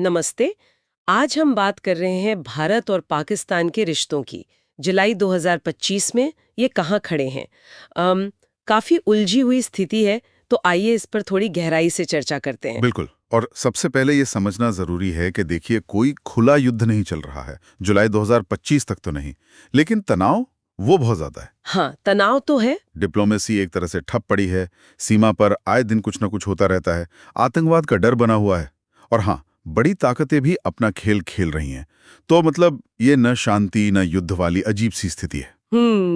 नमस्ते। आज हम बात कर रहे हैं भारत और पाकिस्तान के रिश्तों की। जुलाई 2025 में ये कहाँ खड़े हैं? काफी उलझी हुई स्थिति है, तो आइए इस पर थोड़ी गहराई से चर्चा करते हैं। बिल्कुल। और सबसे पहले ये समझना जरूरी है कि देखिए, कोई खुला युद्ध नहीं चल रहा है, जुलाई 2025 तक तो नहीं, लेकिन तनाव वो बहुत ज्यादा है। हाँ, तनाव तो है। डिप्लोमेसी एक तरह से ठप पड़ी है, सीमा पर आए दिन कुछ ना कुछ होता रहता है, आतंकवाद का डर बना हुआ है, और हाँ, बड़ी ताकतें भी अपना खेल खेल रही हैं। तो मतलब ये न शांति न युद्ध वाली अजीब सी स्थिति है।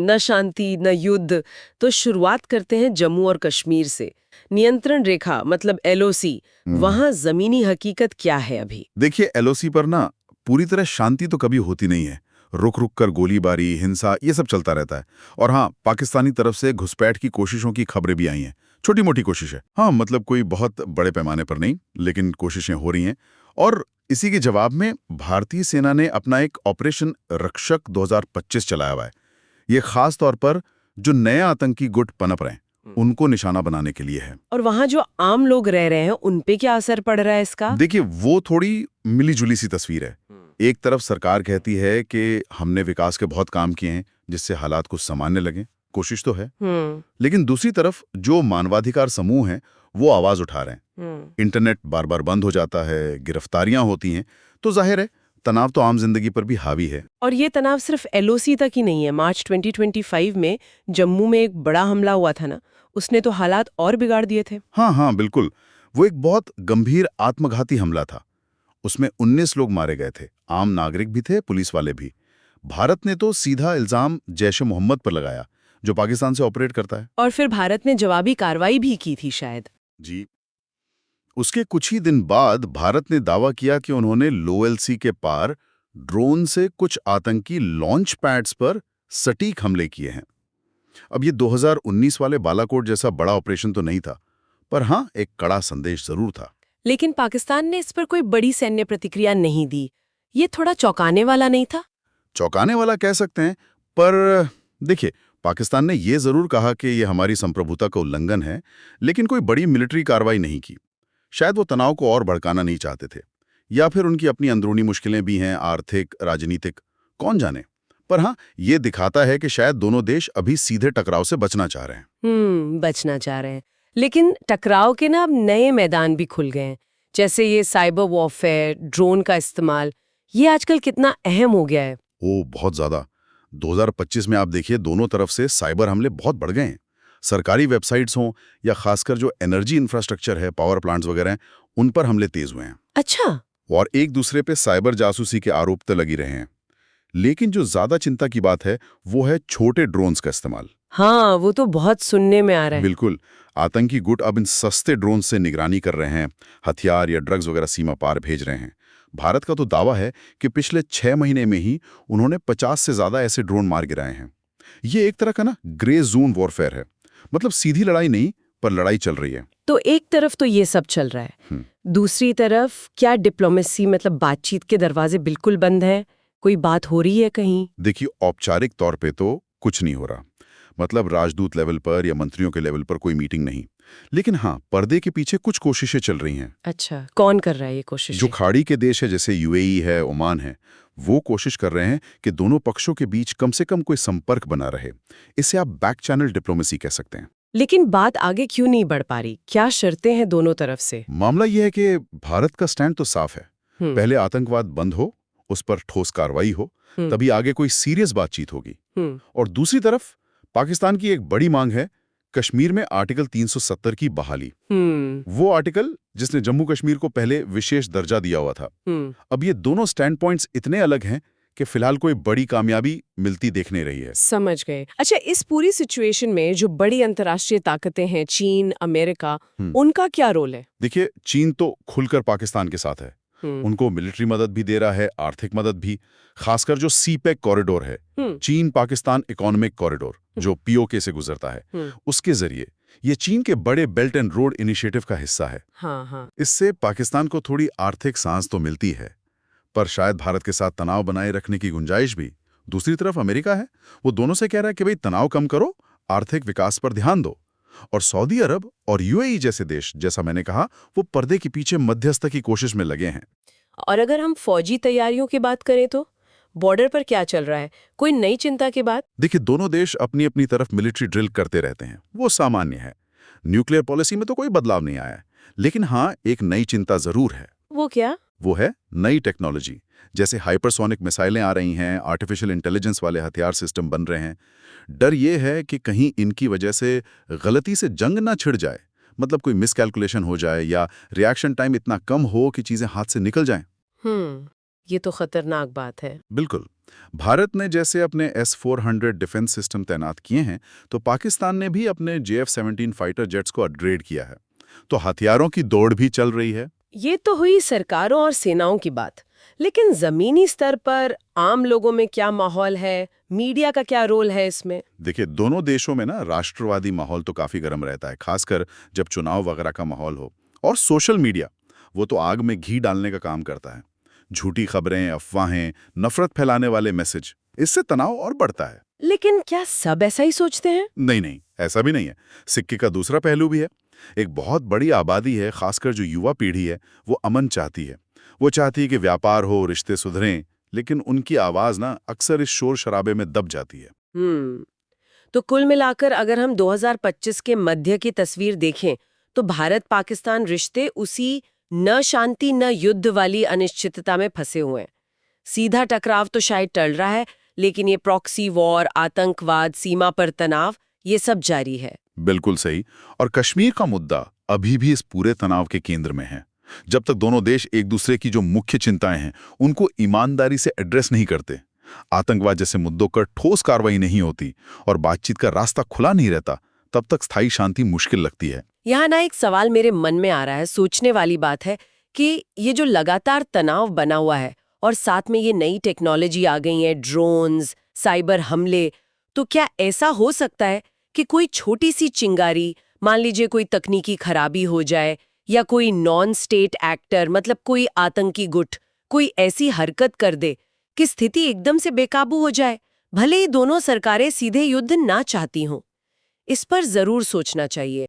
न शांति न युद्ध। तो शुरुआत करते हैं जम्मू और कश्मीर से। नियंत्रण रेखा मतलब एलओसी, वहां जमीनी हकीकत क्या है अभी? देखिए, एलओसी पर ना पूरी तरह शांति तो कभी होती नहीं है। रुक रुक कर गोलीबारी, हिंसा, ये सब चलता रहता है। और हाँ, पाकिस्तानी तरफ से घुसपैठ की कोशिशों की खबरें भी आई हैं। छोटी मोटी कोशिश है, हाँ, मतलब कोई बहुत बड़े पैमाने पर नहीं, लेकिन कोशिशें हो रही हैं। और इसी के जवाब में भारतीय सेना ने अपना एक ऑपरेशन रक्षक 2025 चलाया हुआ है। ये खास तौर पर जो नए आतंकी गुट पनप रहे हैं, उनको निशाना बनाने के लिए है। और वहां जो आम लोग रह रहे हैं उन पे क्या असर पड़ रहा है इसका? देखिए, वो थोड़ी मिली-जुली सी तस्वीर है। एक तरफ सरकार कहती है कि हमने विकास के बहुत काम किए हैं, जिससे हालात कुछ सामान्य लगें, कोशिश तो है। लेकिन दूसरी तरफ जो मानवाधिकार समूह हैं, वो आवाज उठा रहे हैं। इंटरनेट बार-बार बंद हो जाता है, गिरफ्तारियां होती हैं, तो जाहिर है तनाव तो आम जिंदगी पर भी हावी है। और ये तनाव सिर्फ एलओसी तक ही नहीं है। मार्च 2025 में जम्मू में एक बड़ा हमला हुआ था ना, उसने तो हालात और बिगाड़ दिए थे। हाँ हाँ, बिल्कुल। वो एक बहुत गंभीर आत्मघाती हमला था। उसमें 19 लोग मारे गए थे, आम नागरिक भी थे, पुलिस वाले भी। भारत ने तो सीधा इल्जाम जैश-ए-मोहम्मद पर लगाया, जो पाकिस्तान से ऑपरेट करता है। और फिर भारत ने जवाबी कार्रवाई भी की थी शायद। जी। उसके कुछ ही दिन बाद भारत ने दावा किया कि उन्होंने लोएलसी के पार ड्रोन से कुछ आतंकी लॉन्च पैड्स पर सटीक हमले किए हैं। अब ये 2019 वाले बालाकोट जैसा बड़ा ऑपरेशन तो नहीं था, पर हाँ, एक कड़ा संदेश जरूर था। लेकिन पाकिस्तान ने इस पर कोई बड़ी सैन्य प्रतिक्रिया नहीं दी। ये थोड़ा चौंकाने वाला नहीं था? चौंकाने वाला कह सकते हैं, पर देखिए, पाकिस्तान ने ये जरूर कहा कि ये हमारी संप्रभुता का उल्लंघन है, लेकिन कोई बड़ी मिलिट्री कार्रवाई नहीं की। शायद वो तनाव को और भड़काना नहीं चाहते थे, या फिर उनकी अपनी अंदरूनी मुश्किलें भी हैं, आर्थिक, राजनीतिक, कौन जाने। पर हाँ, ये दिखाता है कि शायद दोनों देश अभी सीधे टकराव से बचना चाह रहे हैं। बचना चाह रहे हैं। लेकिन टकराव के ना अब नए मैदान भी खुल गए हैं, जैसे ये साइबर वॉरफेयर, ड्रोन का इस्तेमाल। ये आजकल कितना अहम हो गया है। ओ, बहुत ज्यादा। 2025 में आप देखिए, दोनों तरफ से साइबर हमले बहुत बढ़ गए हैं। सरकारी वेबसाइट्स हों या खासकर जो एनर्जी इंफ्रास्ट्रक्चर है, पावर प्लांट्स वगैरह हैं, उन पर हमले तेज हुए हैं। अच्छा। और एक दूसरे पे साइबर जासूसी के आरोप तो लगी रहे हैं। लेकिन जो ज्यादा चिंता की बात है, वो है छोटे ड्रोन्स का इस्तेमाल। हाँ, वो तो बहुत सुनने में आ रहा है। बिल्कुल। आतंकी गुट अब इन सस्ते ड्रोन से निगरानी कर रहे हैं, हथियार या ड्रग्स वगैरह सीमा पार भेज रहे हैं। भारत का तो दावा है कि पिछले 6 महीने में ही उन्होंने 50 से ज्यादा ऐसे ड्रोन मार गिराए हैं। ये एक तरह का ना ग्रे जोन वॉरफेयर है, मतलब सीधी लड़ाई नहीं, पर लड़ाई चल रही है। तो एक तरफ तो ये सब चल रहा है, दूसरी तरफ क्या डिप्लोमेसी मतलब बातचीत के दरवाजे बिल्कुल बंद हैं? कोई बात हो रही है कहीं? देखिए, औपचारिक तौर पे तो कुछ नहीं हो रहा, मतलब राजदूत लेवल पर या मंत्रियों के लेवल पर कोई मीटिंग नहीं। लेकिन हाँ, पर्दे के पीछे कुछ कोशिशें चल रही हैं। अच्छा, कौन कर रहा है ये कोशिश? जो खाड़ी के देश है, जैसे यूएई है, ओमान है, वो कोशिश कर रहे हैं कि दोनों पक्षों के बीच कम से कम कोई संपर्क बना रहे। इसे आप बैक चैनल डिप्लोमेसी कह सकते हैं। लेकिन बात आगे क्यों नहीं बढ़ पा रही? क्या शर्तें हैं दोनों तरफ से? मामला यह है कि भारत का स्टैंड तो साफ है। हम्म, पहले आतंकवाद बंद हो, उस पर ठोस कार्रवाई हो, तभी आगे कोई सीरियस बातचीत होगी। हम्म, और दूसरी तरफ पाकिस्तान की एक बड़ी मांग है कश्मीर में आर्टिकल 370 की बहाली। हम्म, वो आर्टिकल जिसने जम्मू कश्मीर को पहले विशेष दर्जा दिया हुआ था। हम्म। अब ये दोनों स्टैंड पॉइंट्स इतने अलग हैं कि फिलहाल कोई बड़ी कामयाबी मिलती देख नहीं रही है। समझ गए। अच्छा, इस पूरी सिचुएशन में जो बड़ी अंतर्राष्ट्रीय ताकतें हैं, चीन, अमेरिका, उनका क्या रोल है? देखिए, चीन तो खुलकर पाकिस्तान के साथ है। उनको मिलिट्री मदद भी दे रहा है, आर्थिक मदद भी। खासकर जो सीपेक कॉरिडोर है, चीन पाकिस्तान इकोनॉमिक कॉरिडोर, जो पीओके से गुजरता है, उसके जरिए ये चीन के बड़े बेल्ट एंड रोड इनिशिएटिव का हिस्सा है। हाँ, हाँ। इससे पाकिस्तान को थोड़ी आर्थिक सांस तो मिलती है, पर शायद भारत के साथ तनाव बनाए रखने की गुंजाइश भी। दूसरी तरफ अमेरिका है, वो दोनों से कह रहा है कि भाई तनाव कम करो, आर्थिक विकास पर ध्यान दो। और सऊदी अरब और यूएई जैसे देश, जैसा मैंने कहा, वो पर्दे के पीछे मध्यस्थ की कोशिश में लगे हैं। और अगर हम फौजी तैयारियों की बात करें तो बॉर्डर पर क्या चल रहा है? कोई नई चिंता की बात? देखिए, दोनों देश अपनी अपनी तरफ मिलिट्री ड्रिल करते रहते हैं, वो सामान्य है। न्यूक्लियर पॉलिसी में तो कोई बदलाव नहीं आया है। लेकिन हाँ, एक नई चिंता जरूर है। वो क्या? वो है नई टेक्नोलॉजी। जैसे हाइपरसोनिक मिसाइलें आ रही हैं, आर्टिफिशियल इंटेलिजेंस वाले हथियार सिस्टम बन रहे हैं। डर ये है कि कहीं इनकी वजह से गलती से जंग ना छिड़ जाए, मतलब कोई मिसकैलकुलेशन हो जाए या रिएक्शन टाइम इतना कम हो कि चीजें हाथ से निकल जाएं। ये तो खतरनाक बात है। बिल्कुल। भारत ने जैसे अपने S-400 डिफेंस सिस्टम तैनात किए हैं, तो पाकिस्तान ने भी अपने JF-17 फाइटर जेट्स को अपग्रेड किया है। तो हथियारों की दौड़ भी चल रही है। ये तो हुई सरकारों और सेनाओं की बात, लेकिन जमीनी स्तर पर आम लोगों में क्या माहौल है? मीडिया का क्या रोल है इसमें? देखिए, दोनों देशों में ना राष्ट्रवादी माहौल तो काफी गर्म रहता है, खासकर जब चुनाव वगैरह का माहौल हो। और सोशल मीडिया, वो तो आग में घी डालने का काम करता है। झूठी खबरें, अफवाहें, नफरत फैलाने वाले मैसेज, इससे तनाव और बढ़ता है। लेकिन क्या सब ऐसा ही सोचते हैं? नहीं नहीं, ऐसा भी नहीं है। सिक्के का दूसरा पहलू भी है। एक बहुत बड़ी आबादी है, खासकर जो युवा पीढ़ी है, वो अमन चाहती है। वो चाहती है कि व्यापार हो, रिश्ते सुधरें, लेकिन उनकी आवाज ना अक्सर इस शोर शराबे में दब जाती है। तो कुल मिलाकर अगर हम 2025 के मध्य की तस्वीर देखें, तो भारत पाकिस्तान रिश्ते उसी न शांति न युद्ध वाली अनिश्चितता में फंसे हुए हैं। सीधा टकराव तो शायद टल रहा है, लेकिन ये प्रॉक्सी वॉर, आतंकवाद, सीमा पर तनाव, ये सब जारी है। बिल्कुल सही। और कश्मीर का मुद्दा अभी भी इस पूरे तनाव के केंद्र में है। जब तक दोनों देश एक दूसरे की जो मुख्य चिंताएं हैं, उनको ईमानदारी से एड्रेस नहीं करते, आतंकवाद जैसे मुद्दों पर ठोस कार्रवाई नहीं होती और बातचीत का रास्ता खुला नहीं रहता, तब तक स्थायी शांति मुश्किल लगती है। यहाँ ना एक सवाल मेरे मन में आ रहा है, सोचने वाली बात है कि ये जो लगातार तनाव बना हुआ है और साथ में ये नई टेक्नोलॉजी आ गई है, ड्रोन्स, साइबर हमले, तो क्या ऐसा हो सकता है कि कोई छोटी सी चिंगारी, मान लीजिए कोई तकनीकी खराबी हो जाए या कोई नॉन स्टेट एक्टर, मतलब कोई आतंकी गुट, कोई ऐसी हरकत कर दे कि स्थिति एकदम से बेकाबू हो जाए, भले ही दोनों सरकारें सीधे युद्ध ना चाहती हों? इस पर जरूर सोचना चाहिए।